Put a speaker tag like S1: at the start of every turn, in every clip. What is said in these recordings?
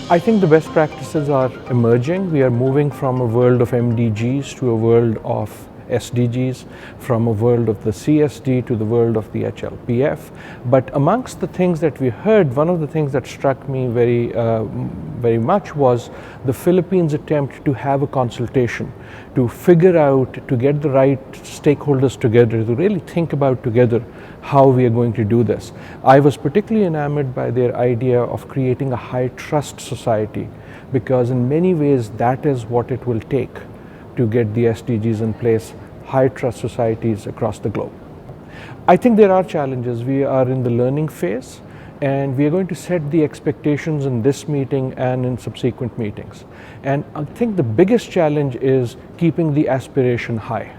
S1: I think the best practices are emerging. We are moving from a world of MDGs to a world of SDGs, from a world of the CSD to the world of the HLPF. But amongst the things that we heard, one of the things that struck me very much was the Philippines' attempt to have a consultation, to figure out, to get the right stakeholders together, to really think about together how we are going to do this. I was particularly enamored by their idea of creating a high trust society, because in many ways that is what it will take to get the SDGs in place, high trust societies across the globe. I think there are challenges. We are in the learning phase, and we are going to set the expectations in this meeting and in subsequent meetings. And I think the biggest challenge is keeping the aspiration high.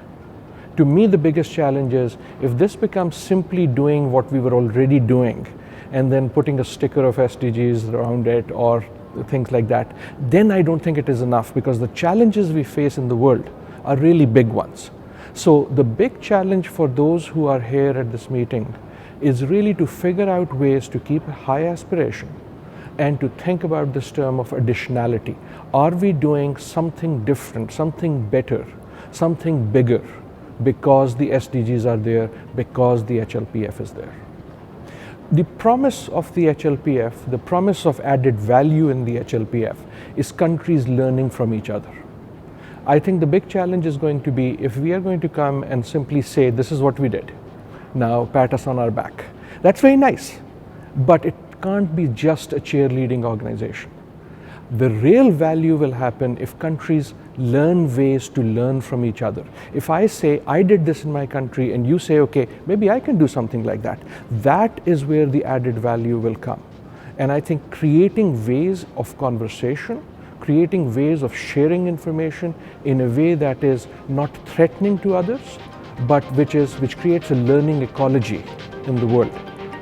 S1: To me, the biggest challenge is if this becomes simply doing what we were already doing and then putting a sticker of SDGs around it or things like that, then I don't think it is enough, because the challenges we face in the world are really big ones. So the big challenge for those who are here at this meeting is really to figure out ways to keep a high aspiration and to think about this term of additionality. Are we doing something different, something better, something bigger because the SDGs are there, because the HLPF is there? The promise of the HLPF, the promise of added value in the HLPF, is countries learning from each other. I think the big challenge is going to be if we are going to come and simply say, this is what we did, now pat us on our back. That's very nice, but it can't be just a cheerleading organization. The real value will happen if countries learn ways to learn from each other. If I say, I did this in my country, and you say, okay, maybe I can do something like that, that is where the added value will come. And I think creating ways of conversation, creating ways of sharing information in a way that is not threatening to others, but which creates a learning ecology in the world,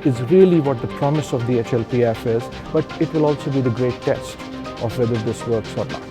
S1: is really what the promise of the HLPF is, but it will also be the great test of whether this works or not.